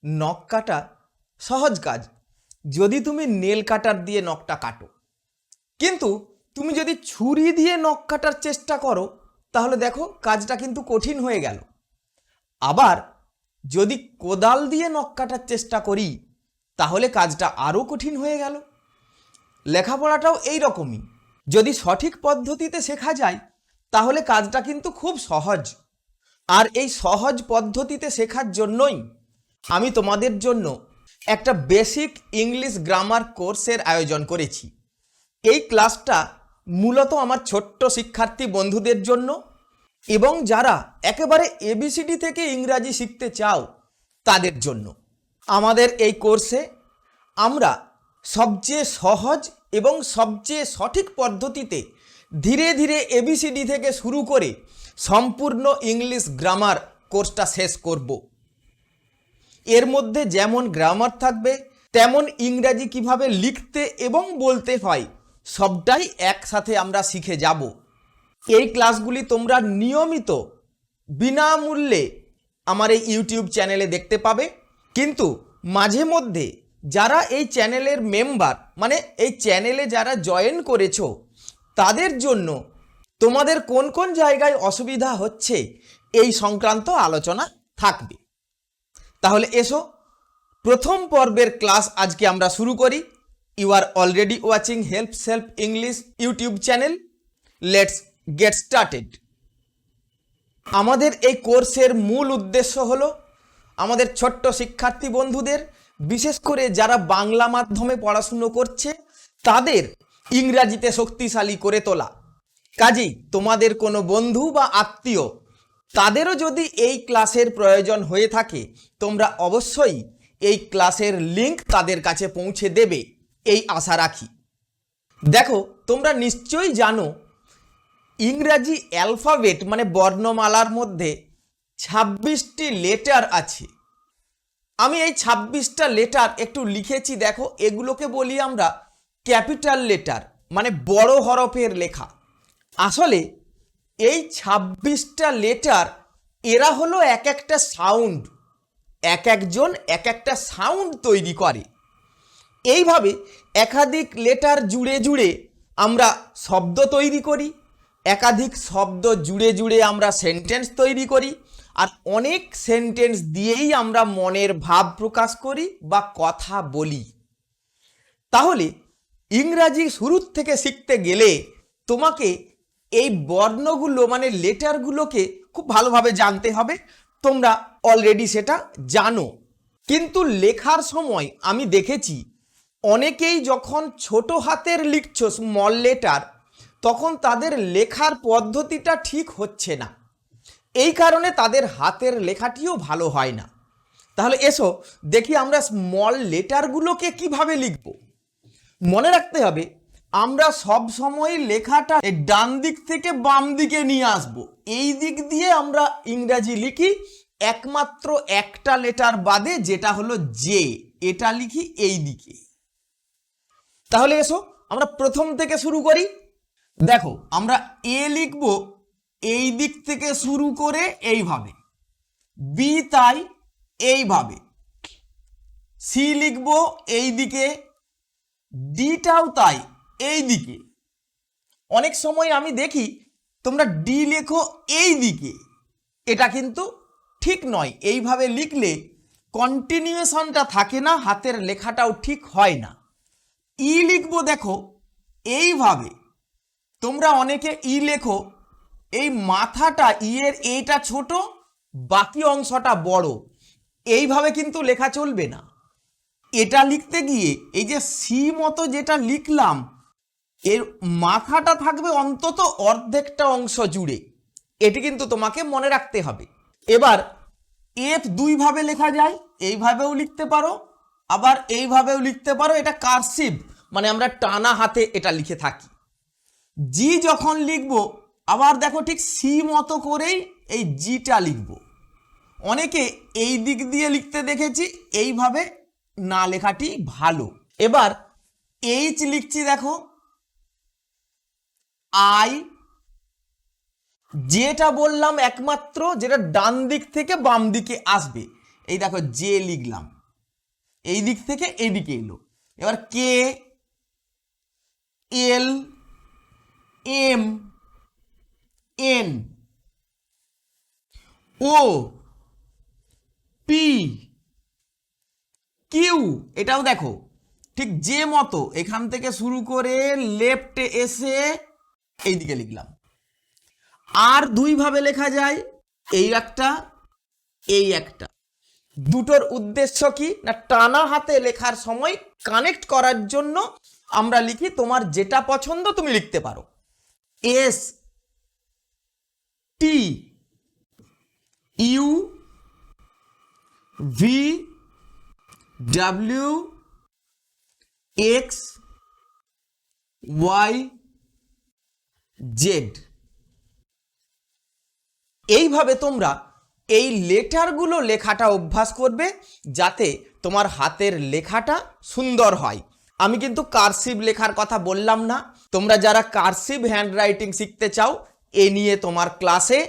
নখ কাটা সহজ কাজ যদি তুমি নেল কাটার দিয়ে নখটা কাটো, কিন্তু তুমি যদি ছুরি দিয়ে নখ কাটার চেষ্টা করো তাহলে দেখো কাজটা কিন্তু কঠিন হয়ে গেল। আবার যদি কোদাল দিয়ে নখ কাটার চেষ্টা করি তাহলে কাজটা আরও কঠিন হয়ে গেল। লেখাপড়াটাও এই রকমই, যদি সঠিক পদ্ধতিতে শেখা যায় তাহলে কাজটা কিন্তু খুব সহজ। আর এই সহজ পদ্ধতিতে শেখার জন্যই আমি তোমাদের জন্য একটা বেসিক ইংলিশ গ্রামার কোর্সের আয়োজন করেছি। এই ক্লাসটা মূলত আমার ছোট্ট শিক্ষার্থী বন্ধুদের জন্য এবং যারা একেবারে এবিসিডি থেকে ইংরাজি শিখতে চাও তাদের জন্য। আমাদের এই কোর্সে আমরা সবচেয়ে সহজ এবং সবচেয়ে সঠিক পদ্ধতিতে ধীরে ধীরে এবিসিডি থেকে শুরু করে সম্পূর্ণ ইংলিশ গ্রামার কোর্সটা শেষ করব। এর মধ্যে যেমন গ্রামার থাকবে তেমন ইংরাজি কিভাবে লিখতে এবং বলতে হয় সবটাই একসাথে আমরা শিখে যাব। এই ক্লাসগুলি তোমরা নিয়মিত বিনামূল্যে আমার এই ইউটিউব চ্যানেলে দেখতে পাবে, কিন্তু মাঝে মধ্যে যারা এই চ্যানেলের মেম্বার মানে এই চ্যানেলে যারা জয়েন করেছো তাদের জন্য তোমাদের কোন কোন জায়গায় অসুবিধা হচ্ছে এই সংক্রান্ত আলোচনা থাকবে। তাহলে এসো প্রথম পর্বের ক্লাস আজকে আমরা শুরু করি। You are already watching help self English YouTube channel. Let's get started. আমাদের এই কোর্সের মূল উদ্দেশ্য হলো আমাদের ছোট্ট শিক্ষার্থী বন্ধুদের, বিশেষ করে যারা বাংলা মাধ্যমে পড়াশুনো করছে তাদের ইংরাজিতে শক্তিশালী করে তোলা। কাজেই তোমাদের কোনো বন্ধু বা আত্মীয় তাদেরও যদি এই ক্লাসের প্রয়োজন হয়ে থাকে তোমরা অবশ্যই এই ক্লাসের লিংক তাদের কাছে পৌঁছে দেবে এই আশা রাখি। দেখো, তোমরা নিশ্চয়ই জানো ইংরাজি অ্যালফাবেট মানে বর্ণমালার মধ্যে 26টি লেটার আছে। আমি এই 26টা লেটার একটু লিখেছি, দেখো এগুলোকে বলি আমরা ক্যাপিটাল লেটার মানে বড় হরফের লেখা। আসলে এই 26টা লেটার এরা হলো এক একটা সাউন্ড, এক একজন এক একটা সাউন্ড তৈরি করে। এইভাবে একাধিক লেটার জুড়ে জুড়ে আমরা শব্দ তৈরি করি, একাধিক শব্দ জুড়ে জুড়ে আমরা সেন্টেন্স তৈরি করি, আর অনেক সেন্টেন্স দিয়েই আমরা মনের ভাব প্রকাশ করি বা কথা বলি। তাহলে ইংরাজি শুরুর থেকে শিখতে গেলে তোমাকে এই বর্ণগুলো মানে লেটারগুলোকে খুব ভালোভাবে জানতে হবে। তোমরা অলরেডি সেটা জানো, কিন্তু লেখার সময় আমি দেখেছি অনেকেই যখন ছোট হাতের লিখছো স্মল লেটার তখন তাদের লেখার পদ্ধতিটা ঠিক হচ্ছে না, এই কারণে তাদের হাতের লেখাটিও ভালো হয় না। তাহলে এসো দেখি আমরা স্মল লেটারগুলোকে কিভাবে লিখব। মনে রাখতে হবে আমরা সব সময় লেখাটা ডান দিক থেকে বাম দিকে নিয়ে আসব। এই দিক দিয়ে আমরা ইংরাজি লিখি, একমাত্র একটা লেটার বাদে যেটা হলো জে, এটা লিখি এই দিকে। তাহলে এসো আমরা প্রথম থেকে শুরু করি। দেখো, আমরা এ লিখব এই দিক থেকে শুরু করে এইভাবে, বি তাই এইভাবে, সি লিখব এই দিকে, ডিটাও তাই এই দিকে। অনেক সময় আমি দেখি তোমরা ডি লেখো এই দিকে, এটা কিন্তু ঠিক নয়। এইভাবে লিখলে কন্টিনিউয়েশনটা থাকে না, হাতের লেখাটাও ঠিক হয় না। ই লিখবো দেখো এইভাবে, তোমরা অনেকে ই লেখো এই মাথাটা ইয়ের এইটা ছোট বাকি অংশটা বড়, এইভাবে কিন্তু লেখা চলবে না। এটা লিখতে গিয়ে এই যে সি মতো যেটা লিখলাম এর মাথাটা থাকবে অন্তত অর্ধেকটা অংশ জুড়ে, এটি কিন্তু তোমাকে মনে রাখতে হবে। এবার এফ দুইভাবে লেখা যায়, এইভাবেও লিখতে পারো আবার এইভাবেও লিখতে পারো, এটা কার্সিভ মানে আমরা টানা হাতে এটা লিখে থাকি। জি যখন লিখব আবার দেখো ঠিক সি মতো করেই এই জিটা লিখব। অনেকে এই দিক দিয়ে লিখতে দেখেছি, এইভাবে না লেখাটি ভালো। এবার এইচ লিখছি দেখো, আই যেটা বললাম একমাত্র যেটা ডান দিক থেকে বাম দিকে আসবে, এই দেখো জে লিখলাম, এই দিক থেকে এই দিকে এলো। এবার কে, এল, এম, এন, ও, পি, কিউ, এটাও দেখো ঠিক যে মতো এখান থেকে শুরু করে লেফটে এসে এইদিকে লিখলাম। আর দুইভাবে লেখা যায়, এই একটা, এই একটা। দুটোর উদ্দেশ্য কি না, টানা হাতে লেখার সময় কানেক্ট করার জন্য আমরা লিখি। তোমার যেটা পছন্দ তুমি লিখতে পারো। S, T, U, V, W, X, Y, Z. এইভাবে তোমরা এই লেটারগুলো লেখাটা অভ্যাস করবে, যাতে তোমার হাতের লেখাটা সুন্দর হয়। আমি কিন্তু কার্সিভ লেখার কথা বললাম না। তোমরা যারা কার্সিভ হ্যান্ডরাইটিং শিখতে চাও, এ নিয়ে তোমার ক্লাসে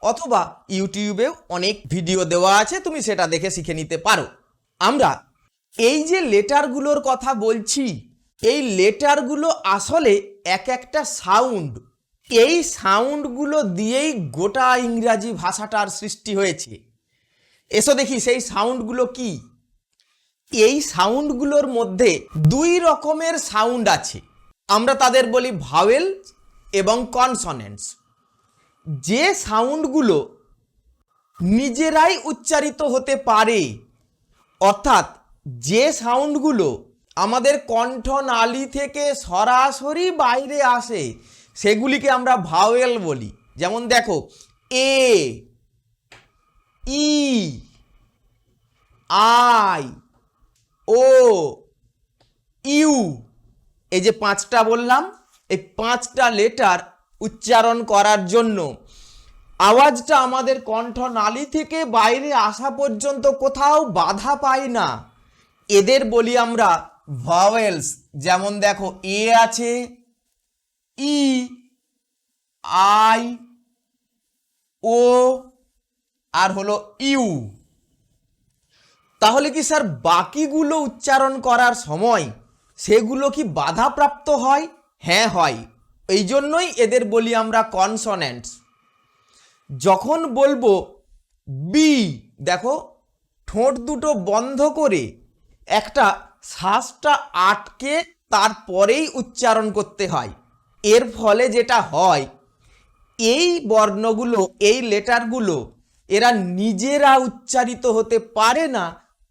অথবা ইউটিউবেও অনেক ভিডিও দেওয়া আছে, তুমি সেটা দেখে শিখে নিতে পারো। আমরা এই যে লেটারগুলোর কথা বলছি, এই লেটারগুলো আসলে এক একটা সাউন্ড। এই সাউন্ডগুলো দিয়েই গোটা ইংরাজি ভাষাটার সৃষ্টি হয়েছে। এসো দেখি সেই সাউন্ডগুলো কি। এই সাউন্ডগুলোর মধ্যে দুই রকমের সাউন্ড আছে, আমরা তাদের বলি ভাওয়েল এবং কনসনেন্টস। যে সাউন্ডগুলো নিজেরাই উচ্চারিত হতে পারে, অর্থাৎ যে সাউন্ডগুলো আমাদের কণ্ঠনালী থেকে সরাসরি বাইরে আসে, সেগুলিকে আমরা ভাওয়েল বলি। যেমন দেখো এ, ই, আই, ও, ইউ, এই যে পাঁচটা বললাম, এই পাঁচটা লেটার উচ্চারণ করার জন্য আওয়াজটা আমাদের কণ্ঠনালী থেকে বাইরে আসা পর্যন্ত কোথাও বাধা পায় না, এদের বলি আমরা ভাওয়েলস। যেমন দেখো এ আছে, ই, আই, ও, আর হলো ইউ। তাহলে কি স্যার বাকিগুলো উচ্চারণ করার সময় সেগুলো কি বাধাপ্রাপ্ত হয়? হ্যাঁ হয়, এই জন্যই এদের বলি আমরা কনসনেন্টস। যখন বলবো বি, দেখো ঠোঁট দুটো বন্ধ করে একটা শ্বাসটা আটকে তারপরেই উচ্চারণ করতে হয়। এর ফলে যেটা হয়, এই বর্ণগুলো, এই লেটারগুলো এরা নিজেরা উচ্চারিত হতে পারে না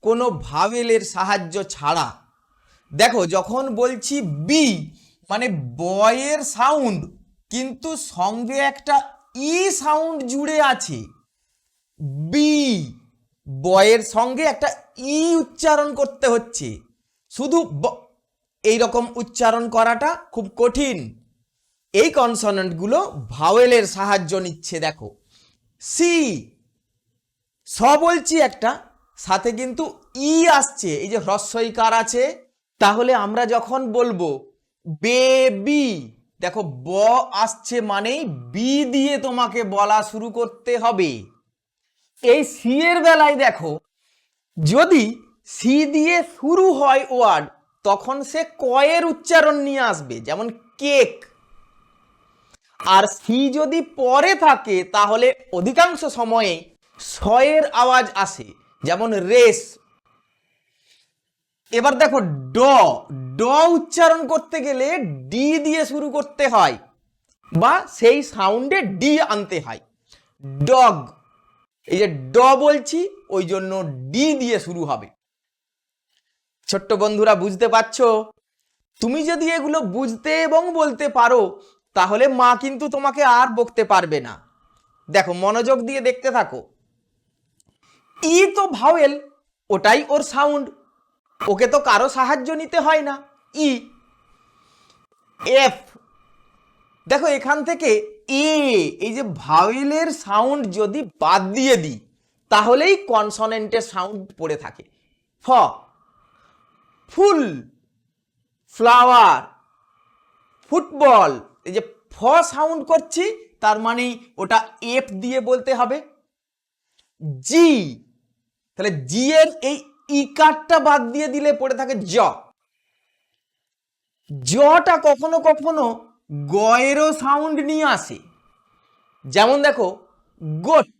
কোনো ভাওয়েলের সাহায্য ছাড়া। দেখো যখন বলছি বি, মানে বয়ের সাউন্ড, কিন্তু সঙ্গে একটা ই সাউন্ড জুড়ে আছে। বি, বয়ের সঙ্গে একটা ই উচ্চারণ করতে হচ্ছে। শুধু এইরকম উচ্চারণ করাটা খুব কঠিন। এই কনসনেন্টগুলো ভাওয়েলের সাহায্য নিচ্ছে। দেখো সি, স বলছি একটা, সাথে কিন্তু ই আসছে, এই যে হ্রস্বইকার আছে। তাহলে আমরা যখন বলবো বেবি, দেখো ব আসছে মানেই বি দিয়ে তোমাকে বলা শুরু করতে হবে। এই সি এর বেলায় দেখো, যদি সি দিয়ে শুরু হয় ওয়ার্ড, তখন সে কয়ের উচ্চারণ নিয়ে আসবে, যেমন কেক। আর সি যদি পরে থাকে তাহলে অধিকাংশ সময়ে শয়ের আওয়াজ আসে, যেমন রেস। এবার দেখো ড, ড উচ্চারণ করতে গেলে ডি দিয়ে শুরু করতে হয়, বা সেই সাউন্ডে ডি আনতে হয়। ডগ, এই যে ড বলছি ওই জন্য ডি দিয়ে শুরু হবে। ছোট্ট বন্ধুরা বুঝতে পারছো? তুমি যদি এগুলো বুঝতে এবং বলতে পারো, তাহলে মা কিন্তু তোমাকে আর বকতে পারবে না। দেখো মনোযোগ দিয়ে দেখতে থাকো। ই তো ভাওয়েল, ওটাই ওর সাউন্ড, ওকে তো কারো সাহায্য নিতে হয় না। ই, এফ, দেখো এখান থেকে এ, এই যে ভাওয়েলের সাউন্ড যদি বাদ দিয়ে দিই, তাহলেই কনসনেন্টের সাউন্ড পড়ে থাকে। ফ, ফুল, ফ্লাওয়ার, ফুটবল, এই যে ফ সাউন্ড করছি, তার মানে ওটা এফ দিয়ে বলতে হবে। জি, তাহলে জি এর এই ইকারটা বাদ দিয়ে দিলে পড়ে থাকে জ। জটা কখনো কখনো গয়েরও সাউন্ড নিয়ে আসে, যেমন দেখো গোট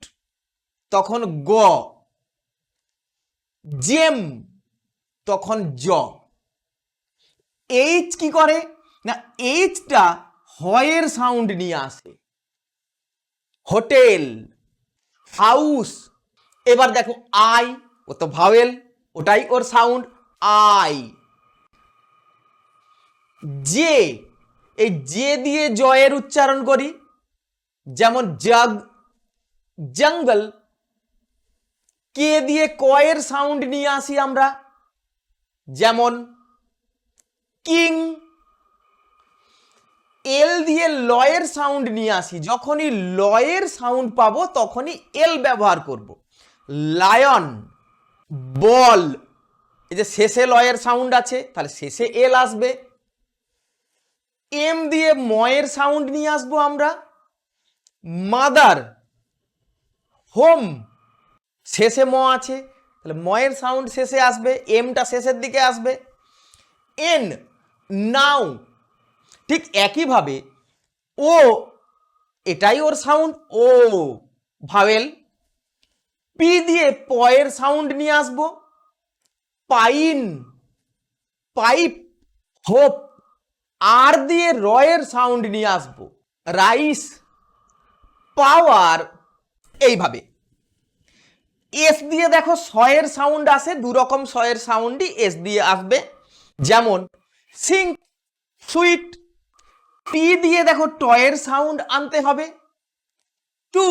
তখন গ, জেম তখন জ। এইচ কি করে না, এইচটা হয়ের সাউন্ড নিয়ে আসে, হোটেল, হাউস। এবার দেখো আই, ও তো ভাওয়েল, ওটাই ওর সাউন্ড আই। জে, এই জে দিয়ে জয়ের উচ্চারণ করি, যেমন জগ, জঙ্গল। কে দিয়ে কয়ের সাউন্ড নিয়ে আসি আমরা, যেমন কিং। এল দিয়ে লয়ের সাউন্ড নিয়ে আসি, যখনই লয়ের সাউন্ড পাবো তখনই এল ব্যবহার করব। লায়ন, বল, এই যে শেষে লয়ের সাউন্ড আছে তাহলে শেষে এল আসবে। এম দিয়ে ময়ের সাউন্ড নিয়ে আসবো আমরা, মাদার, হোম, শেষে ম আছে তাহলে ময়ের সাউন্ড শেষে আসবে, এমটা শেষের দিকে আসবে। এন, নাও। ঠিক একইভাবে ও, এটাই ওর সাউন্ড, ও ভাওয়েল। পি দিয়ে পয়ের সাউন্ড নিয়ে আসবো, পাইন, পাইপ, হোপ। আর দিয়ে রয়ের সাউন্ড নিয়ে আসবো, রাইস, পাওয়ার। এইভাবে এস দিয়ে দেখো সয়ের সাউন্ড আসে, দু রকম সয়ের সাউন্ডই এস দিয়ে আসবে, যেমন সিং, সুইট। টি দিয়ে দেখো টয়ের সাউন্ড আনতে হবে, টু,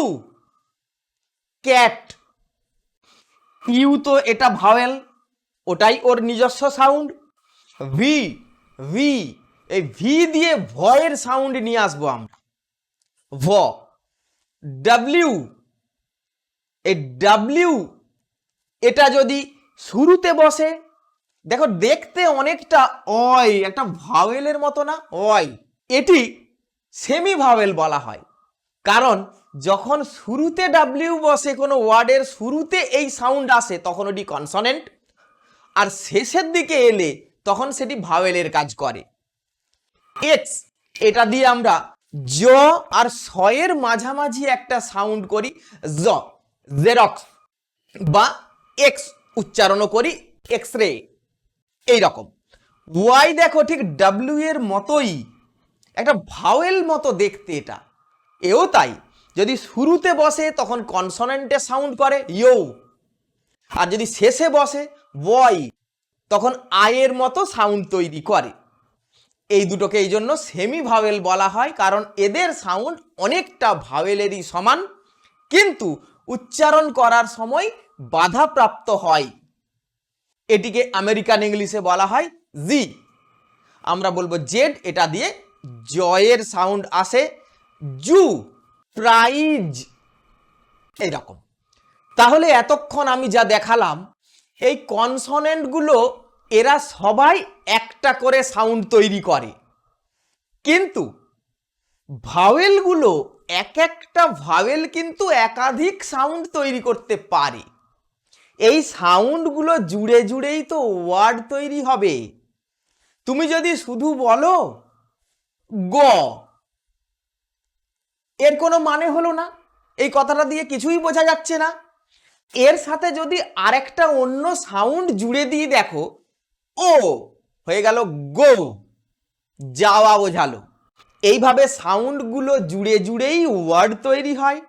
ক্যাট। ইউ তো এটা ভাওয়েল, ওটাই ওর নিজস্ব সাউন্ড। ভি, ভি, এই ভি দিয়ে ভয়ের সাউন্ড নিয়ে আসবো আমরা, ভ। ডাব্লিউ, এই ডাব্লিউ, এটা যদি শুরুতে বসে, দেখো দেখতে অনেকটা অয়, একটা ভাওয়েলের মতো না, অয়। এটি সেমি ভাওয়েল বলা হয়, কারণ যখন শুরুতে ডাব্লিউ বসে কোনো ওয়ার্ডের শুরুতে এই সাউন্ড আসে তখন ওটি কনসনেন্ট, আর শেষের দিকে এলে তখন সেটি ভাওয়েলের কাজ করে। এক্স, এটা দিয়ে আমরা জ আর সয়ের মাঝামাঝি একটা সাউন্ড করি, জ, জেরক্স, বা এক্স উচ্চারণও করি, এক্স রে, এইরকম। ওয়াই দেখো ঠিক ডাব্লিউ এর মতোই একটা ভাওয়েল মতো দেখতে, এটা এও তাই, যদি শুরুতে বসে তখন কনসোনেন্টে সাউন্ড করে ইউ, আর যদি শেষে বসে বয় তখন আয়ের মতো সাউন্ড তৈরি করে। এই দুটোকে এই জন্য সেমি ভাওয়েল বলা হয়, কারণ এদের সাউন্ড অনেকটা ভাওয়েলেরই সমান, কিন্তু উচ্চারণ করার সময় বাধাপ্রাপ্ত হয়। এটিকে আমেরিকান ইংলিশে বলা হয় জি। আমরা বলবো জেড, এটা দিয়ে জয়ের সাউন্ড আসে, জু, প্রাইজ, এইরকম। তাহলে এতক্ষণ আমি যা দেখালাম, এই কনসোনেন্টগুলো এরা সবাই একটা করে সাউন্ড তৈরি করে, কিন্তু ভাওয়েলগুলো এক একটা ভাওয়েল কিন্তু একাধিক সাউন্ড তৈরি করতে পারে। এই সাউন্ডগুলো জুড়ে জুড়েই তো ওয়ার্ড তৈরি হবে। তুমি যদি শুধু বলো গ, এর কোনো মানে হলো না, এই কথাটা দিয়ে কিছুই বোঝা যাচ্ছে না। এর সাথে যদি আরেকটা অন্য সাউন্ড জুড়ে দিয়ে দেখো, ও হয়ে গেল গো, যাওয়া বোঝালো। এইভাবে সাউন্ডগুলো জুড়ে জুড়েই ওয়ার্ড তৈরি হয়।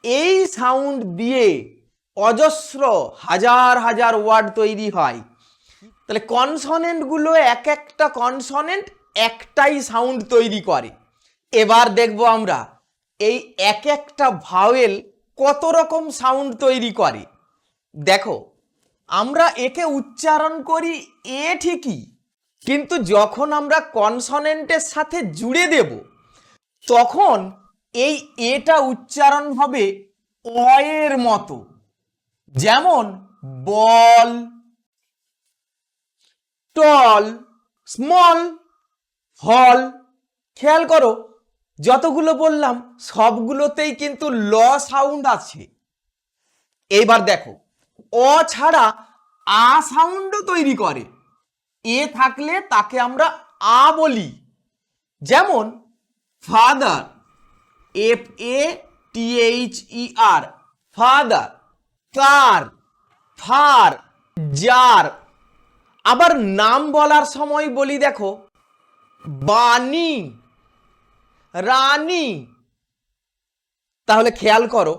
এই সাউন্ড দিয়ে অজস্র হাজার হাজার ওয়ার্ড তৈরি হয়। তাহলে কনসোনেন্টগুলো এক একটা কনসোনেন্ট একটাই সাউন্ড তৈরি করে। এবার দেখব আমরা এই এক একটা ভাওয়েল কত রকম সাউন্ড তৈরি করে। দেখো, আমরা একে উচ্চারণ করি এ ঠিকই, কিন্তু যখন আমরা কনসোনেন্টের সাথে জুড়ে দেব তখন এই এটা উচ্চারণ হবে অয়ের মতো, যেমন বল, টল, স্মল, হল। খেয়াল করো, যতগুলো বললাম সবগুলোতেই কিন্তু ল সাউন্ড আছে। এইবার দেখো অ ছাড়া আ সাউন্ডও তৈরি করে। এ থাকলে তাকে আমরা আ বলি। যেমন ফাদার, FATHER, ফাদার, কার, ফার, জার। আবার নাম বলার সময় বলি দেখো, বাণী, রানী। তাহলে খেয়াল করো,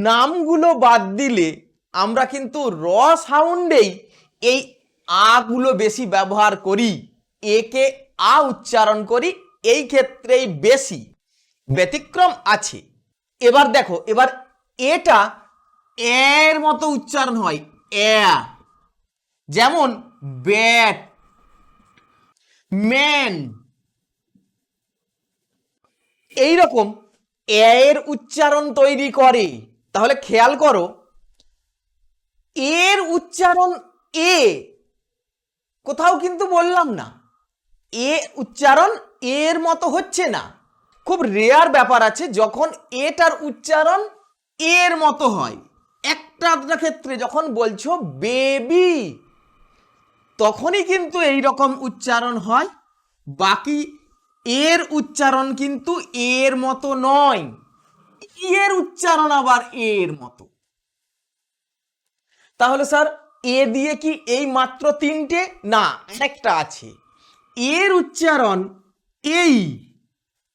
নামগুলো বাদ দিলে আমরা কিন্তু র সাউন্ডেই এই আ গুলো বেশি ব্যবহার করি, একে আ উচ্চারণ করি, এই ক্ষেত্রেই বেশি। ব্যতিক্রম আছে। এবার দেখো, এবার এটা এর মতো উচ্চারণ হয়, এ। যেমন ব্যাট, ম্যান। এইরকম এর উচ্চারণ তৈরি করে। তাহলে খেয়াল করো, এর উচ্চারণ এ, কোথাও কিন্তু বললাম না এ উচ্চারণ এর মতো হচ্ছে না। খুব রেয়ার ব্যাপার আছে যখন এটার উচ্চারণ এর মতো হয়। একটা ক্ষেত্রে যখন বলছো বেবি, তখনই কিন্তু এই রকম উচ্চারণ হয়। বাকি এর উচ্চারণ কিন্তু এর মতো নয়, এর উচ্চারণ আবার এর মতো। তাহলে স্যার এ দিয়ে কি এই মাত্র তিনটে? না, আরেকটা আছে। এর উচ্চারণ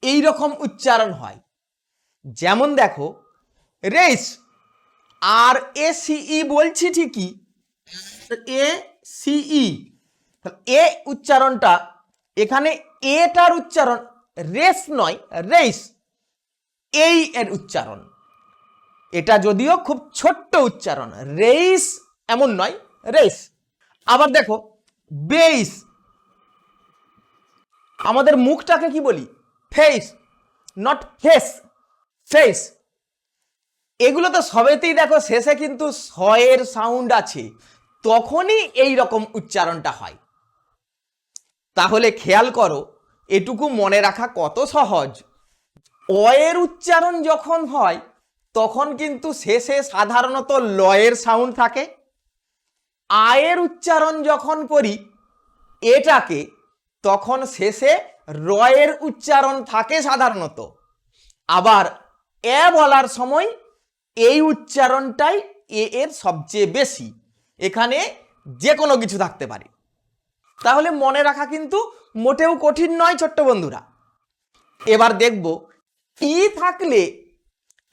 এই রকম উচ্চারণ হয়। যেমন দেখো, রেস, আর এ সিই বলছি ঠিকই, এ সিই, এ উচ্চারণটা এখানে এটার উচ্চারণ রেস নয়, রেস, এই এর উচ্চারণ। এটা যদিও খুব ছোট্ট উচ্চারণ, রেস এমন নয়, রেস। আবার দেখো বেস, আমাদের মুখটাকে কি বলি? Face, not face, face. এগুলো তো সবেতেই দেখো শেষে কিন্তু স এর সাউন্ড আছে, তখনই এই রকম উচ্চারণটা হয়। তাহলে খেয়াল করো, এটুকু মনে রাখা কত সহজ। অ এর উচ্চারণ যখন হয় তখন কিন্তু শেষে সাধারণত লয়ের সাউন্ড থাকে। আয়ের উচ্চারণ যখন করি এটাকে, তখন শেষে রয়ের উচ্চারণ থাকে সাধারণত। আবার এ বলার সময় এই উচ্চারণটাই এ এর সবচেয়ে বেশি। এখানে যে কোনো কিছু থাকতে পারে। তাহলে মনে রাখা কিন্তু মোটেও কঠিন নয় ছোট্ট বন্ধুরা। এবার দেখব ই থাকলে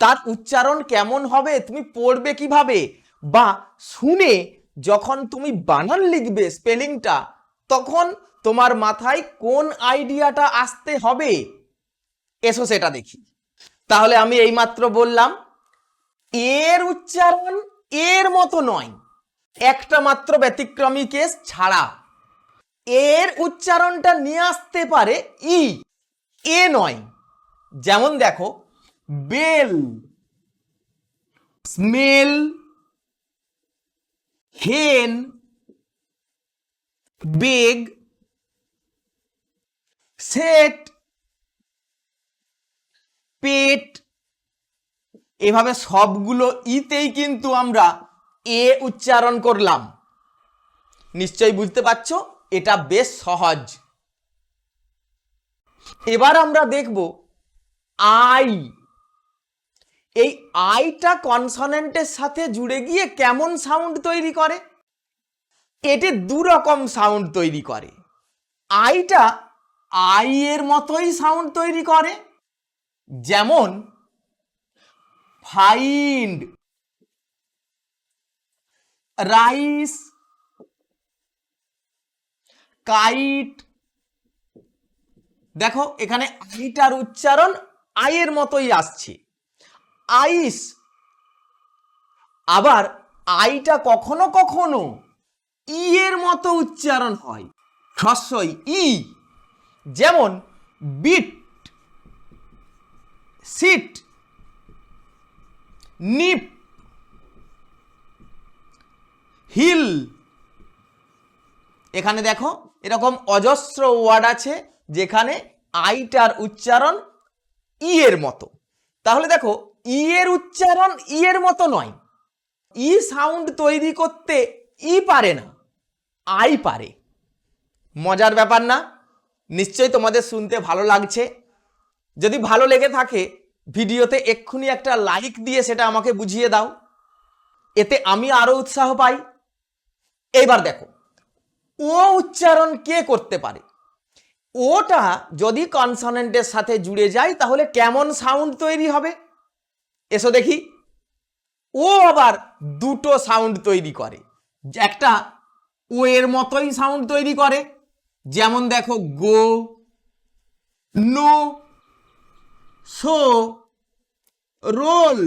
তার উচ্চারণ কেমন হবে, তুমি পড়বে কিভাবে, বা শুনে যখন তুমি বানান লিখবে স্পেলিংটা, তখন তোমার মাথায় কোন আইডিয়াটা আসতে হবে, এসো সেটা দেখি। তাহলে আমি এইমাত্র বললাম এর উচ্চারণ এর মতো নয়, একটা মাত্র ব্যতিক্রমী কেস ছাড়া। এর উচ্চারণটা নিয়ে আসতে পারে ই, এ নয়। যেমন দেখো বেল, স্মেল, হেন, বেগ, সেট, পেট। এভাবে সবগুলো ইতেই কিন্তু আমরা এ উচ্চারণ করলাম। নিশ্চয়ই বুঝতে পারছো, এটা বেশ সহজ। এবার আমরা দেখব আই। এই আইটা কনসোনেন্টের সাথে জুড়ে গিয়ে কেমন সাউন্ড তৈরি করে? এটি দু রকম সাউন্ড তৈরি করে। আইটা আই এর মতোই সাউন্ড তৈরি করে। যেমন ফাইন্ড, রাইস, কাইট। দেখো এখানে আইটার উচ্চারণ আইয়ের মতোই আসছে, আইস। আবার আইটা কখনো কখনো ই এর মতো উচ্চারণ হয়, হ্রস্বই ই। যেমন বিট, সিট, নিপ, হিল। এখানে দেখো এরকম অজস্র ওয়ার্ড আছে যেখানে আইটার উচ্চারণ ই এর মতো। তাহলে দেখো ই এর উচ্চারণ ই এর মতো নয়, ই সাউন্ড তৈরি করতে ই পারে না, আই পারে। মজার ব্যাপার না? নিশ্চয়ই তোমাদের শুনতে ভালো লাগছে। যদি ভালো লেগে থাকে ভিডিওতে এক্ষুনি একটা লাইক দিয়ে সেটা আমাকে বুঝিয়ে দাও, এতে আমি আরো উৎসাহ পাই। এইবার দেখো, ও উচ্চারণ কে করতে পারে? ওটা যদি কনসোনেন্টের সাথে জুড়ে যায় তাহলে কেমন সাউন্ড তৈরি হবে? এসো দেখি। ও আবার দুটো সাউন্ড তৈরি করে, একটা ও এর মতোই সাউন্ড তৈরি করে, যেমন দেখো গো, নো, সো, রোল।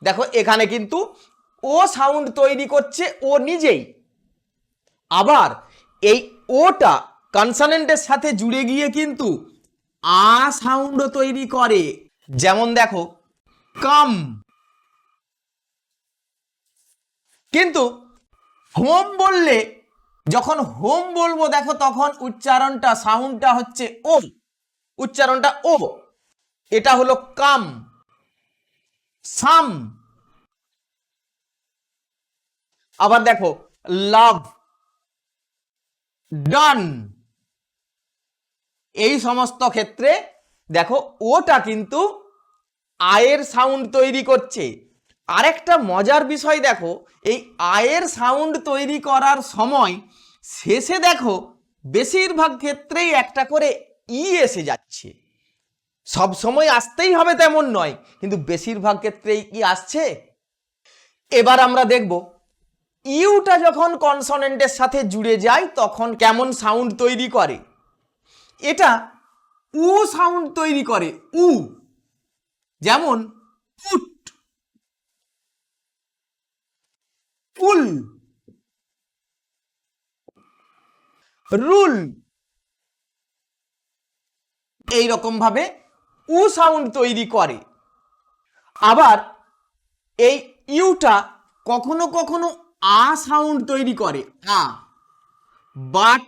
দেখো এখানে কিন্তু ও সাউন্ড তৈরি করছে ও নিজেই। আবার এই ওটা কনসোনেন্টের সাথে জুড়ে গিয়ে কিন্তু আ সাউন্ড তৈরি করে, যেমন দেখো কাম। কিন্তু হোম বললে, যখন হোম বলবো দেখো তখন উচ্চারণটা সাউন্ডটা হচ্ছে ও, উচ্চারণটা ও। এটা হলো কাম, সাম। আবার দেখো লাভ, ডান। এই সমস্ত ক্ষেত্রে দেখো ওটা কিন্তু আয়ের সাউন্ড তৈরি করছে। আরেকটা মজার বিষয় দেখো, এই আয়ের সাউন্ড তৈরি করার সময় শেষে দেখো বেশিরভাগ ক্ষেত্রেই একটা করে ই এসে যাচ্ছে। সব সময় আসতেই হবে তেমন নয়, কিন্তু বেশিরভাগ ক্ষেত্রেই ই আসছে। এবার আমরা দেখব ইউটা যখন কনসোনেন্টের সাথে জুড়ে যায় তখন কেমন সাউন্ড তৈরি করে। এটা উ সাউন্ড তৈরি করে, উ। যেমন উট, পুল, রুল। এই রকম ভাবে উ সাউন্ড তৈরি করে। আবার এই ইউটা কখনো কখনো আ সাউন্ড তৈরি করে, আ। বাট,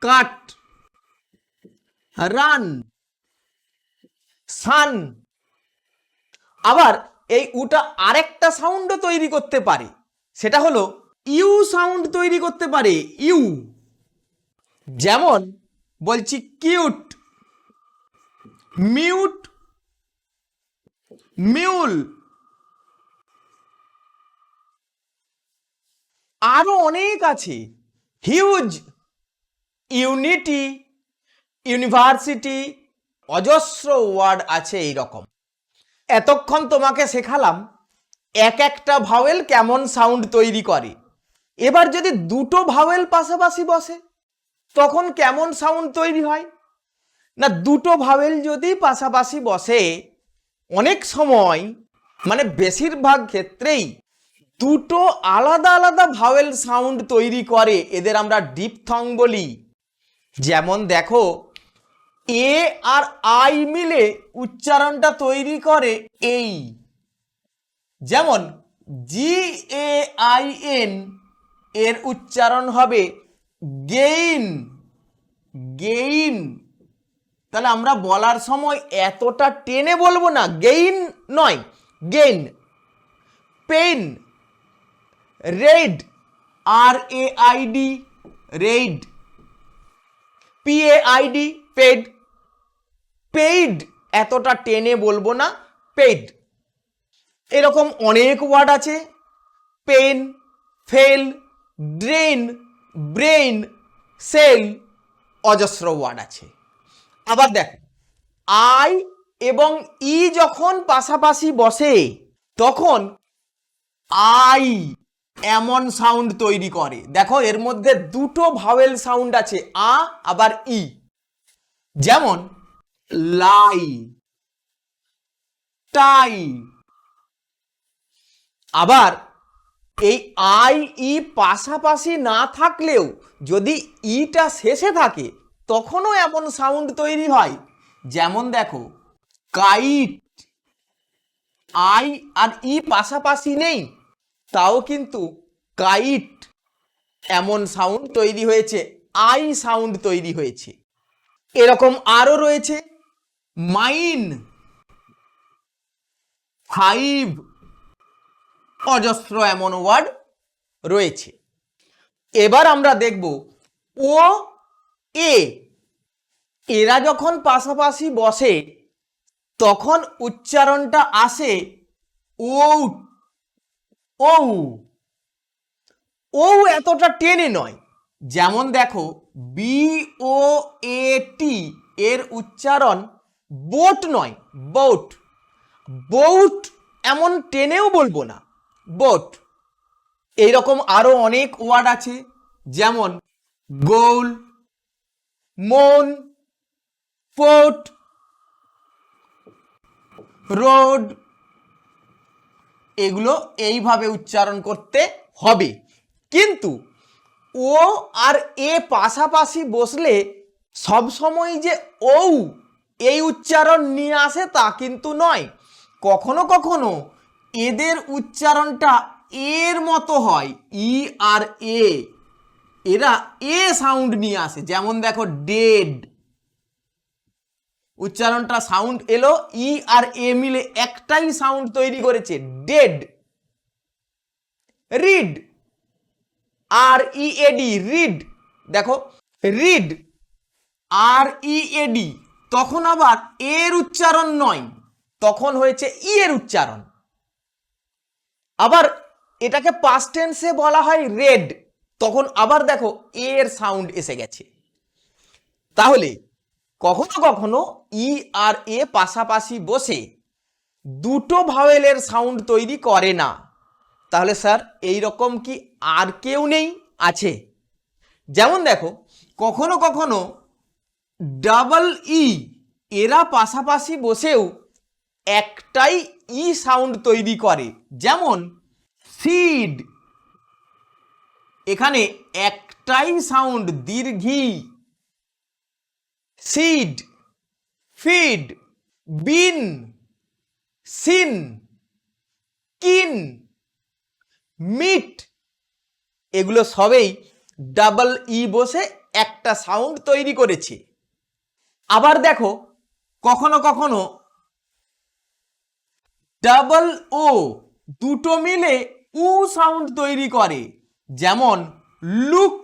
কাট, রান, সান। আবার এই উটা আরেকটা সাউন্ডও তৈরি করতে পারে, সেটা হলো ইউ সাউন্ড তৈরি করতে পারে, ইউ। যেমন বলছি কিউট, মিউট, মিউল। আরো অনেক আছে, হিউজ, ইউনিটি, ইউনিভার্সিটি, অজস্র ওয়ার্ড আছে এই রকম। এতক্ষণ তোমাকে শেখালাম এক একটা ভাওয়েল কেমন সাউন্ড তৈরি করে। এবার যদি দুটো ভাওয়েল পাশাপাশি বসে তখন কেমন সাউন্ড তৈরি হয়? না, দুটো ভাওয়েল যদি পাশাপাশি বসে অনেক সময়, মানে বেশিরভাগ ক্ষেত্রেই দুটো আলাদা আলাদা ভাওয়েল সাউন্ড তৈরি করে, এদের আমরা ডিপথং বলি। যেমন দেখো এ আর আই মিলে উচ্চারণটা তৈরি করে এই। যেমন জি এ আই এন এর উচ্চারণ হবে গেইন, গেইন। তাহলে আমরা বলার সময় এতটা টেনে বলবো না, গেইন নয়, gain. Pain, raid, R A I D, raid, P A I D, paid. Paid এতটা টেনে বলবো না, পেইড। এরকম অনেক ওয়ার্ড আছে, pain, fail, drain, brain, sail, অজস্র ওয়ার্ড আছে। আবার দেখো আই এবং ই যখন পাশাপাশি বসে তখন আই এমন সাউন্ড তৈরি করে। দেখো এর মধ্যে দুটো ভাওয়েল সাউন্ড আছে, আ আবার ই। যেমন লাই, টাই। আবার এই আই ই পাশাপাশি না থাকলেও যদি ইটা শেষে থাকে তখনও এমন সাউন্ড তৈরি হয়। যেমন দেখো কাইট, আই আর ই পাশাপাশি নেই তাও কিন্তু কাইট এমন সাউন্ড তৈরি হয়েছে, আই সাউন্ড তৈরি হয়েছে। এরকম আরো রয়েছে মাইন, 5 অজস্র এমন ওয়ার্ড রয়েছে। এবার আমরা দেখব ও এ, এরা যখন পাশাপাশি বসে তখন উচ্চারণটা আসে ও ও ও এতটা টেনে নয়। যেমন দেখো বি ও এ টি এর উচ্চারণ বোট নয়, বোট। বোট এমন টেনেও বলবো না, বোট। এইরকম আরো অনেক ওয়ার্ড আছে, যেমন গোল, মন, ফোর্ট, রোড। এগুলো এইভাবে উচ্চারণ করতে হবে। কিন্তু ও আর এ পাশাপাশি বসলে সবসময় যে ও এই উচ্চারণ নিয়ে আসে তা কিন্তু নয়। কখনো কখনো এদের উচ্চারণটা এর মতো হয়, ই আর এ, এরা এ সাউন্ড নিয়ে আসে। যেমন দেখো ডেড, উচ্চারণটা সাউন্ড এলো, ই আর এ মিলে একটাই সাউন্ড তৈরি করেছে, dead. Read, R E A D, read, দেখো read, R E A D, তখন আবার এর উচ্চারণ নয়, তখন হয়েছে ই এর উচ্চারণ। আবার এটাকে পাস্ট টেন্সে বলা হয় রেড, তখন আবার দেখো এর সাউন্ড এসে গেছে। তাহলে কখনো কখনো ই আর এ পাশাপাশি বসে দুটো ভাওয়েলের সাউন্ড তৈরি করে না। তাহলে স্যার এই রকম কি আর কেউ নেই? আছে। যেমন দেখো কখনো কখনো ডাবল ই, এরা পাশাপাশি বসেও একটাই ই সাউন্ড তৈরি করে। যেমন সিড, এখানে একটাই সাউন্ড দীর্ঘী। সিড, ফিড, বিন, সিন, কিন, মিট, এগুলো সবেই ডাবল ই বসে একটা সাউন্ড তৈরি করেছে। আবার দেখো কখনো কখনো ডাবল ও দুটো মিলে উ সাউন্ড তৈরি করে। যেমন লুক,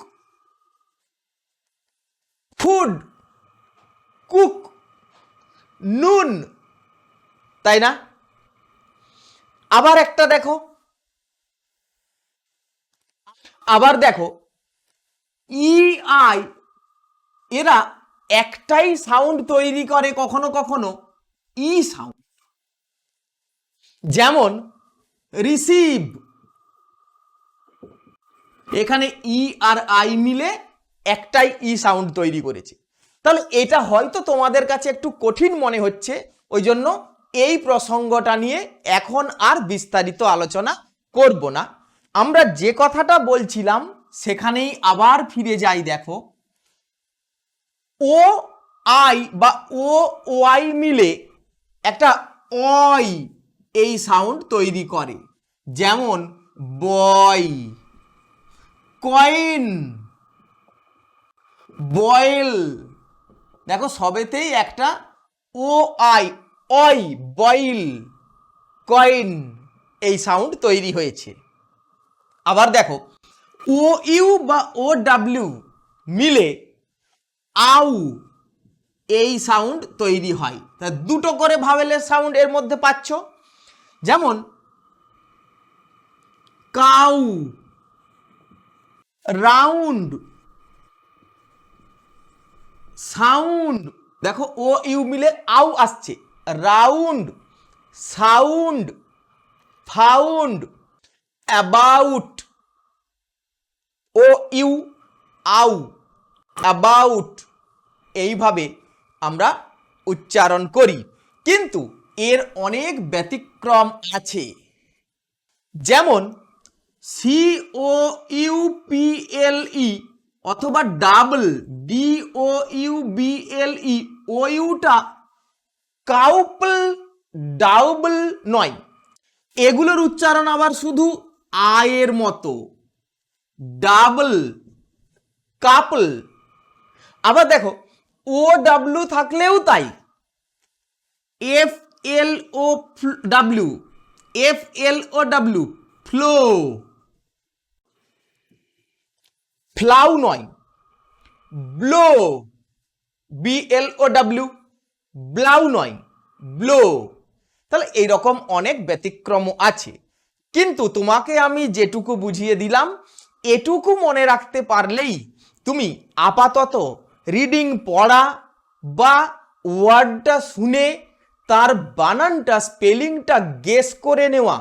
ফুড, কুক, নুন, তাই না? আবার একটা দেখো, আবার দেখো ই আই, এরা একটাই সাউন্ড তৈরি করে কখনো কখনো ই সাউন্ড। যেমন রিসিভ, এখানে ই আর আই মিলে একটাই ই সাউন্ড তৈরি করেছে। তাহলে এটা হয়তো তোমাদের কাছে একটু কঠিন মনে হচ্ছে, ওই জন্য এই প্রসঙ্গটা নিয়ে এখন আর বিস্তারিত আলোচনা করব না। আমরা যে কথাটা বলছিলাম সেখানেই আবার ফিরে যাই। দেখো ও আই বা ও ওয়াই মিলে একটা অই এই সাউন্ড তৈরি করে। যেমন বয়, কয়েন, বয়েল, দেখো সবেতেই একটা ও আই, অই, বয়েল, কয়েন এই সাউন্ড তৈরি হয়েছে। আবার দেখো ও ইউ বা ও ডাব্লিউ মিলে আউ এই সাউন্ড তৈরি হয়। তা দুটো করে ভাওয়েলের সাউন্ড এর মধ্যে পাচ্ছ। যেমন কাউ, রাউন্ড, সাউন্ড, দেখো ও ইউ মিলে আউ আসছে, round, sound, found, about, O U, আউ, অ্যাবাউট, এইভাবে আমরা উচ্চারণ করি। কিন্তু এর অনেক ব্যতিক্রম আছে। যেমন C O U P L E অথবা double, D O U B L E, ও ইউটা কাউপল, ডাউবল নয়, এগুলোর উচ্চারণ আবার শুধু আয়ের মতো, ডাবল, কাপল। আবার দেখো ও ডাব্লিউ থাকলেও তাই, F L O W FLOW, flow. ফ্লাউ নয়, ব্লো। BLOW, ব্লাউ নয়, ব্লো। তাহলে এইরকম অনেক ব্যতিক্রম আছে, কিন্তু তোমাকে আমি যেটুকু বুঝিয়ে দিলাম এটুকু মনে রাখতে পারলেই তুমি আপাতত রিডিং পড়া বা ওয়ার্ডটা শুনে তার বানানটা, স্পেলিংটা গেস করে নেওয়া,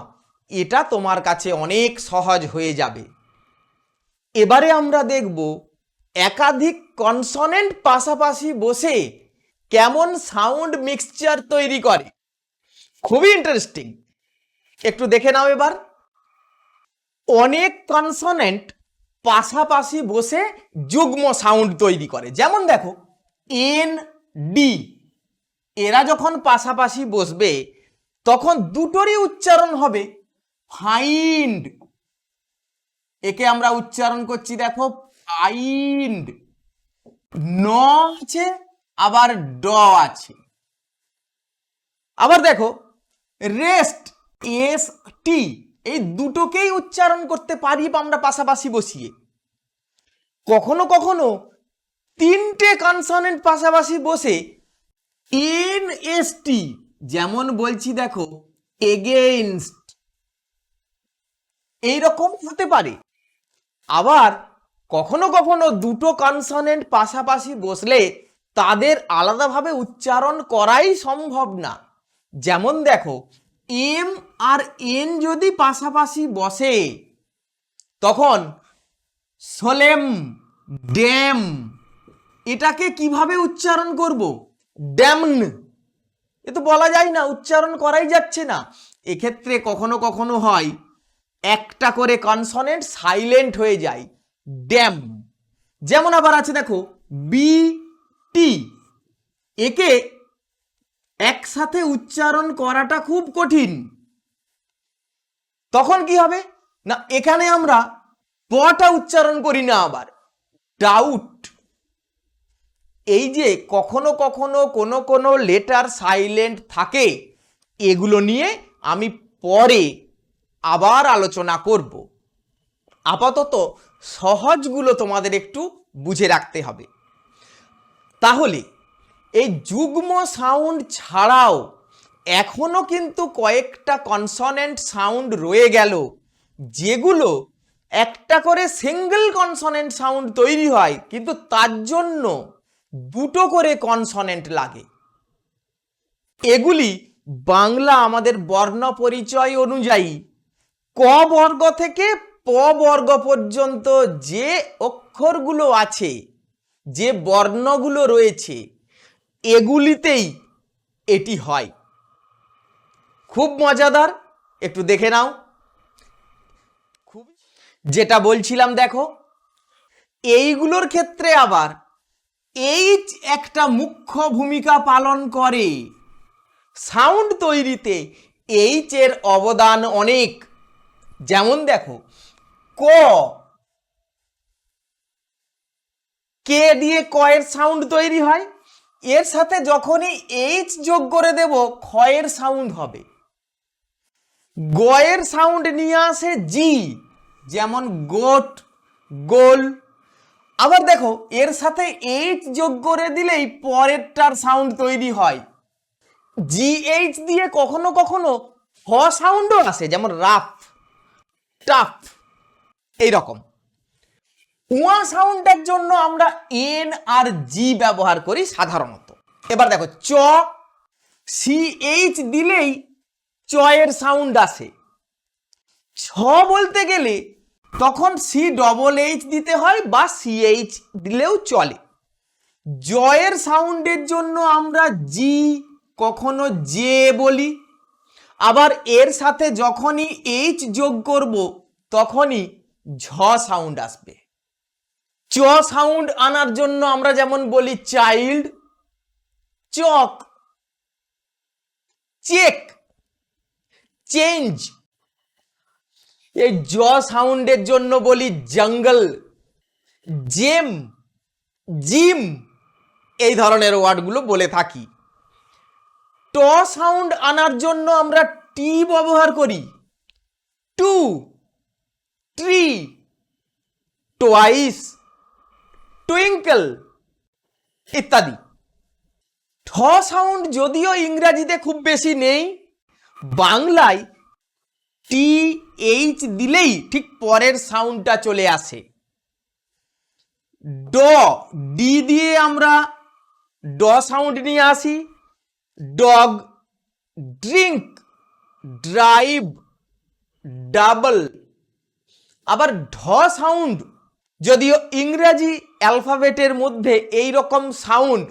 এটা তোমার কাছে অনেক সহজ হয়ে যাবে। এবারে আমরা দেখব একাধিক কনসনেন্ট পাশাপাশি বসে কেমন সাউন্ড মিক্সচার তৈরি করে। খুবই ইন্টারেস্টিং, একটু দেখে নাও এবার। অনেক কনসনেন্ট পাশাপাশি বসে যুগ্ম সাউন্ড তৈরি করে, যেমন দেখো এন ডি, এরা যখন পাশাপাশি বসবে তখন দুটোরই উচ্চারণ হবে ফাইন্ড। একে আমরা উচ্চারণ করছি দেখো ফাইন্ড, ন আছে আবার ড আছে। আবার দেখো রেস্ট, এস টি, এই দুটোকেই উচ্চারণ করতে পারি আমরা পাশাপাশি বসিয়ে। কখনো কখনো তিনটে কনসনেন্ট পাশাপাশি বসে NST, যেমন বলছি দেখো এগেইনস্ট, এইরকম হতে পারে। আবার কখনো কখনো দুটো কনসনেন্ট পাশাপাশি বসলে তাদের আলাদাভাবে উচ্চারণ করাই সম্ভব না, যেমন দেখো এম আর এন যদি পাশাপাশি বসে তখন সোলেম, ড্যাম, এটাকে কিভাবে উচ্চারণ করব? ড্যামন। এ তো বলা যায় না, উচ্চারণ করাই যাচ্ছে না। এক্ষেত্রে কখনো কখনো হয় একটা করে কনসনেন্ট সাইলেন্ট হয়ে যায়, ড্যাম। যেমন আবার আছে দেখো বি টি, একে একসাথে উচ্চারণ করাটা খুব কঠিন। তখন কি হবে না, এখানে আমরা পটা উচ্চারণ করি না, আবার ডাউট। এই যে কখনো কখনো কোনো কোনো লেটার সাইলেন্ট থাকে, এগুলো নিয়ে আমি পরে আবার আলোচনা করব। আপাতত সহজগুলো তোমাদের একটু বুঝে রাখতে হবে। তাহলে এই যুগ্ম সাউন্ড ছাড়াও এখনো কিন্তু কয়েকটা কনসনেন্ট সাউন্ড রয়ে গেল, যেগুলো একটা করে সিঙ্গেল কনসনেন্ট সাউন্ড তৈরি হয়, কিন্তু তার জন্য দুটো করে কনসনেন্ট লাগে। এগুলি বাংলা আমাদের বর্ণ পরিচয় অনুযায়ী ক বর্গ থেকে প বর্গ পর্যন্ত যে অক্ষরগুলো আছে, যে বর্ণগুলো রয়েছে, এগুলিতেই এটি হয়। খুব মজাদার, একটু দেখে নাও। যেটা বলছিলাম দেখো, এইগুলোর ক্ষেত্রে আবার এইচ একটা মুখ্য ভূমিকা পালন করে। সাউন্ড তৈরিতে এইচ এর অবদান অনেক। যেমন দেখো ক, কে দিয়ে ক এর সাউন্ড তৈরি হয়, এর সাথে যখনই এইচ যোগ করে দেব খ এর সাউন্ড হবে। গ এর সাউন্ড নিয়ে আসে জি, যেমন গোট, গোল। আবার দেখো এর সাথে এইচ যোগ করে দিলেই পরেরটার সাউন্ড তৈরি হয়। জিএইচ দিয়ে কখনো কখনো হ সাউন্ডও আসে, যেমন রাফ, টাফ, এইরকম। উয়া সাউন্ডের জন্য আমরা এন আর জি ব্যবহার করি সাধারণত। এবার দেখো চ, সিএইচ দিলেই চ এর সাউন্ড আসে। ছ বলতে গেলে তখন সি ডবল এইচ দিতে হয় বা সিএইচ দিলেও চলে। জয়ের সাউন্ডের জন্য আমরা জি, কখনো জে বলি। আবার এর সাথে যখনই এইচ যোগ করব তখনই ঝ সাউন্ড আসবে। চ সাউন্ড আনার জন্য আমরা যেমন বলি চাইল্ড, চক, চেক, চেঞ্জ। এই জ সাউন্ডের জন্য বলি জঙ্গল, জেম, জিম, এই ধরনের ওয়ার্ডগুলো বলে থাকি। ট সাউন্ড আনার জন্য আমরা টি ব্যবহার করি, টু, ট্রি, টোয়াইস, টুইঙ্কেল ইত্যাদি। ঠ সাউন্ড যদিও ইংরাজিতে খুব বেশি নেই, বাংলায় টি এইচ দিলেই ঠিক পরের সাউন্ডটা চলে আসে। ড, ডি দিয়ে আমরা ড সাউন্ড নিয়ে আসি, ডগ, ড্রিঙ্ক, ড্রাইভ, ডাবল। আবার ঢ সাউন্ড যদিও ইংরেজি অ্যালফাবেটের মধ্যে এই রকম সাউন্ড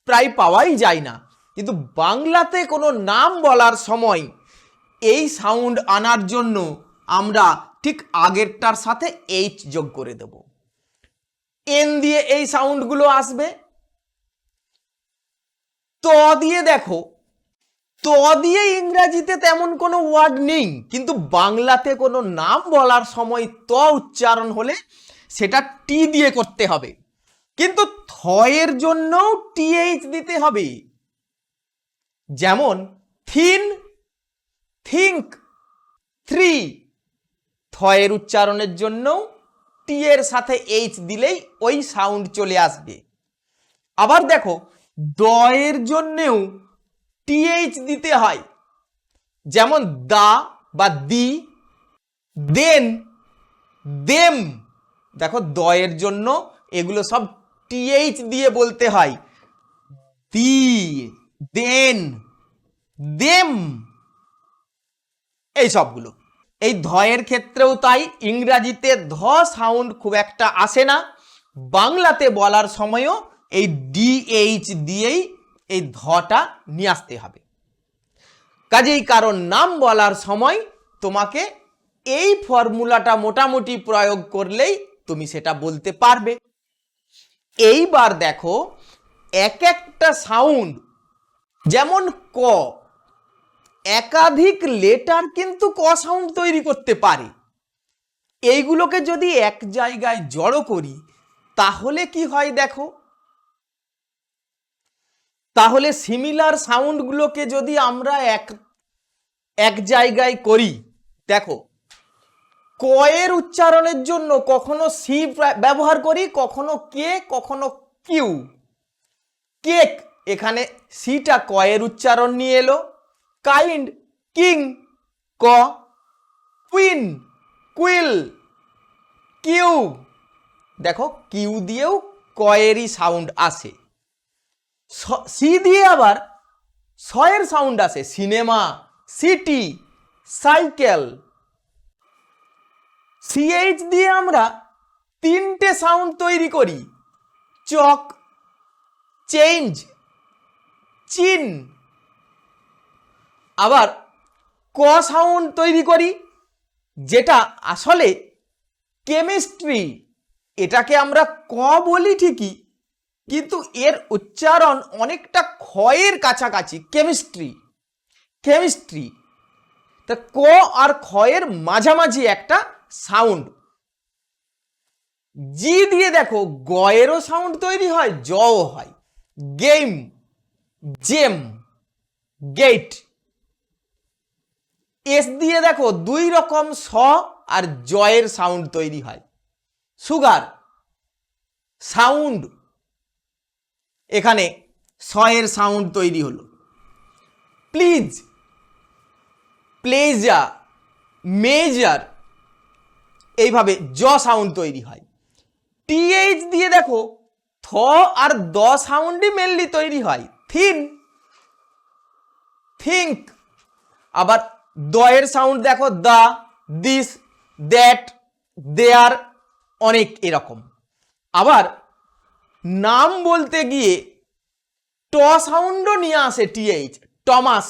প্রায় পাওয়াই যায় না, কিন্তু বাংলাতে কোনো নাম বলার সময় এই সাউন্ড আনার জন্য আমরা ঠিক আগেরটার সাথে এইচ যোগ করে দেব। এন দিয়ে এই সাউন্ডগুলো আসবে। ত দিয়ে দেখো, ত দিয়ে ইংরাজিতে তেমন কোনো ওয়ার্ড নেই, কিন্তু বাংলাতে কোনো নাম বলার সময় ত উচ্চারণ হলে সেটা টি দিয়ে করতে হবে, কিন্তু থ এর জন্যও টিএইচ দিতে হবে। যেমন থিন, থিঙ্ক, থ্রি, থ এর উচ্চারণের জন্যও টি এর সাথে এইচ দিলেই ওই সাউন্ড চলে আসবে। আবার দেখো, দ এর জন্যেও টিএইচ দিতে হয়, যেমন দা বা দি, দেন, দেম। দেখো দ এর জন্য এগুলো সব টিএইচ দিয়ে বলতে হয়, দি, দেন, দেম, এই সবগুলো। এই ধ এর ক্ষেত্রেও তাই, ইংরাজিতে ধ সাউন্ড খুব একটা আসে না, বাংলাতে বলার সময়ও এই ডিএইচ দিয়েই এই ধটা নিয়ে আসতে হবে। কাজেই কারণ নাম বলার সময় তোমাকে এই ফর্মুলাটা মোটামুটি প্রয়োগ করলেই তুমি সেটা বলতে পারবে। এইবার দেখো, এক একটা সাউন্ড, যেমন ক, একাধিক লেটার কিন্তু ক সাউন্ড তৈরি করতে পারে। এইগুলোকে যদি এক জায়গায় জড়ো করি তাহলে কি হয় দেখো, তাহলে সিমিলার সাউন্ডগুলোকে যদি আমরা এক জায়গায় করি, দেখো ক এর উচ্চারণের জন্য কখনো সি ব্যবহার করি, কখনো কে, কখনো কিউ। কেক, এখানে সিটা ক এর উচ্চারণ নিয়ে এলো। কাইন্ড, কিং, ক। Queen, quill, Q. দেখো কিউ দিয়েও ক এরই সাউন্ড আসে। সি দিয়ে আবার স এর সাউন্ড আসে, সিনেমা, সিটি, সাইকেল। সিএইচ দিয়ে আমরা তিনটে সাউন্ড তৈরি করি, চক, চেঞ্জ, চিন। আবার ক সাউন্ড তৈরি করি, যেটা আসলে কেমিস্ট্রি। এটাকে আমরা ক বলি ঠিকই, কিন্তু এর উচ্চারণ অনেকটা ক্ষয়ের কাছাকাছি, কেমিস্ট্রি, কেমিস্ট্রি। তা ক আর ক্ষয়ের মাঝামাঝি একটা সাউন্ড। জি দিয়ে দেখো গ এরও সাউন্ড তৈরি হয়, জও হয়, গেম, জেম, গেট। এস দিয়ে দেখো দুই রকম স আর জয়ের সাউন্ড তৈরি হয়, সুগার, সাউন্ড। এখানে স এর সাউন্ড তৈরি হলো। প্লিজ, প্লেজার, মেজার, এইভাবে জ সাউন্ড তৈরি হয়। টিএইচ দিয়ে দেখো থ আর দ সাউন্ডই মেনলি তৈরি হয়, থিন, থিঙ্ক। আবার দ এর সাউন্ড দেখো দা, দিস, দ্যাট, দেয়ার, অনেক এরকম। আবার নাম বলতে গিয়ে ট সাউন্ডও নিয়ে আসে টিএইচ, টমাস,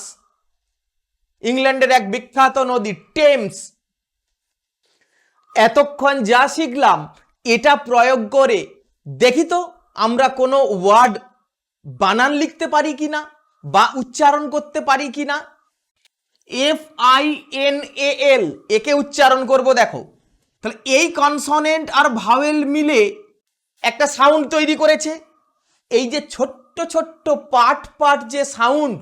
ইংল্যান্ডের এক বিখ্যাত নদী টেমস। এতক্ষণ যা শিখলাম এটা প্রয়োগ করে দেখি তো আমরা কোনো ওয়ার্ড বানান লিখতে পারি কিনা বা উচ্চারণ করতে পারি কিনা। FINAL, একে উচ্চারণ করব। দেখো তাহলে এই কনসোনেন্ট আর ভাওয়েল মিলে একটা সাউন্ড তৈরি করেছে। এই যে ছোট্ট ছোট্ট পার্ট পার্ট যে সাউন্ড,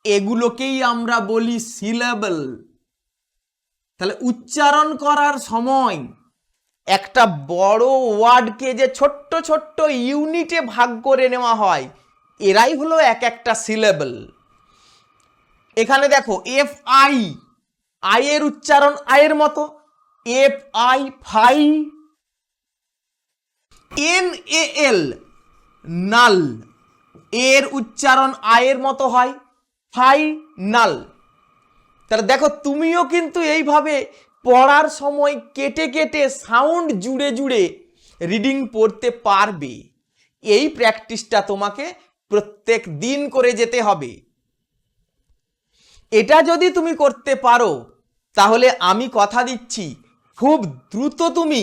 এগুলোকেই আমরা বলি সিলেবল। তাহলে উচ্চারণ করার সময় একটা বড় ওয়ার্ডকে যে ছোট্ট ছোট্ট ইউনিটে ভাগ করে নেওয়া হয়, এরাই হলো এক একটা সিলেবল। এখানে দেখো এফ আই, আই এর উচ্চারণ আয়ের মতো, এফ আই ফাই। এন এ এল নাল, এর উচ্চারণ আয়ের মতো হয়, ফাইনাল। তাহলে দেখো তুমিও কিন্তু এইভাবে পড়ার সময় কেটে কেটে সাউন্ড জুড়ে জুড়ে রিডিং পড়তে পারবে। এই প্র্যাকটিসটা তোমাকে প্রত্যেক দিন করে যেতে হবে। এটা যদি তুমি করতে পারো তাহলে আমি কথা দিচ্ছি খুব দ্রুত তুমি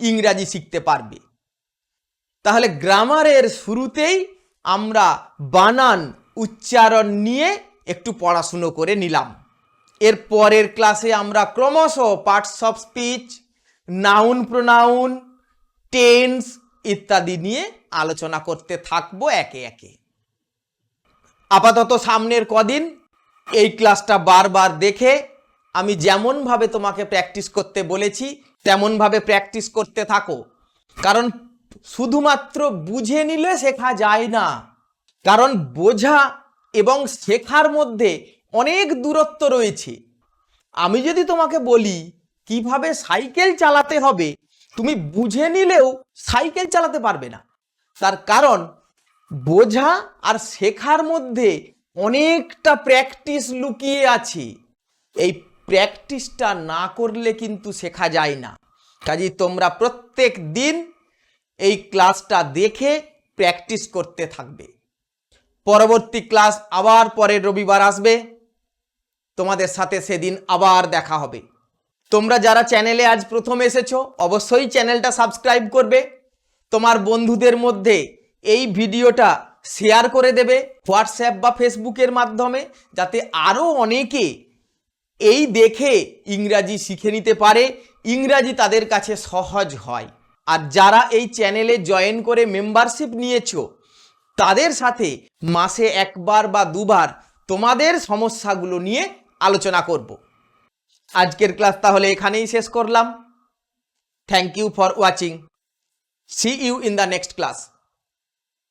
ইংরাজি শিখতে পারবে। তাহলে গ্রামারের শুরুতেই আমরা বানান উচ্চারণ নিয়ে একটু পড়াশুনো করে নিলাম। এর পরের ক্লাসে আমরা ক্রমশ parts of speech, noun pronoun, tense ইত্যাদি নিয়ে আলোচনা করতে থাকবো একে একে। আপাতত সামনের কদিন এই ক্লাসটা বারবার দেখে আমি যেমনভাবে তোমাকে প্র্যাকটিস করতে বলেছি তেমনভাবে প্র্যাকটিস করতে থাকো। কারণ শুধুমাত্র বুঝে নিলে শেখা যায় না, কারণ বোঝা এবং শেখার মধ্যে অনেক দূরত্ব রয়েছে। আমি যদি তোমাকে বলি কিভাবে সাইকেল চালাতে হবে, তুমি বুঝে নিলেও সাইকেল চালাতে পারবে না। তার কারণ বোঝা আর শেখার মধ্যে অনেকটা প্র্যাকটিস লুকিয়ে আছে। এই প্র্যাকটিসটা না করলে কিন্তু শেখা যায় না। কাজেই তোমরা প্রত্যেক দিন এই ক্লাসটা দেখে প্র্যাকটিস করতে থাকবে। পরবর্তী ক্লাস আবার পরের রবিবার আসবে, তোমাদের সাথে সেদিন আবার দেখা হবে। তোমরা যারা চ্যানেলে আজ প্রথম এসেছো অবশ্যই চ্যানেলটা সাবস্ক্রাইব করবে, তোমার বন্ধুদের মধ্যে এই ভিডিওটা শেয়ার করে দেবে হোয়াটসঅ্যাপ বা ফেসবুকের মাধ্যমে, যাতে আরও অনেকে এই দেখে ইংরাজি শিখে নিতে পারে, ইংরাজি তাদের কাছে সহজ হয়। আর যারা এই চ্যানেলে জয়েন করে মেম্বারশিপ নিয়েছো তাদের সাথে মাসে একবার বা দুবার তোমাদের সমস্যাগুলো নিয়ে আলোচনা করব। আজকের ক্লাস তাহলে এখানেই শেষ করলাম। Thank you for watching. See you in the next class.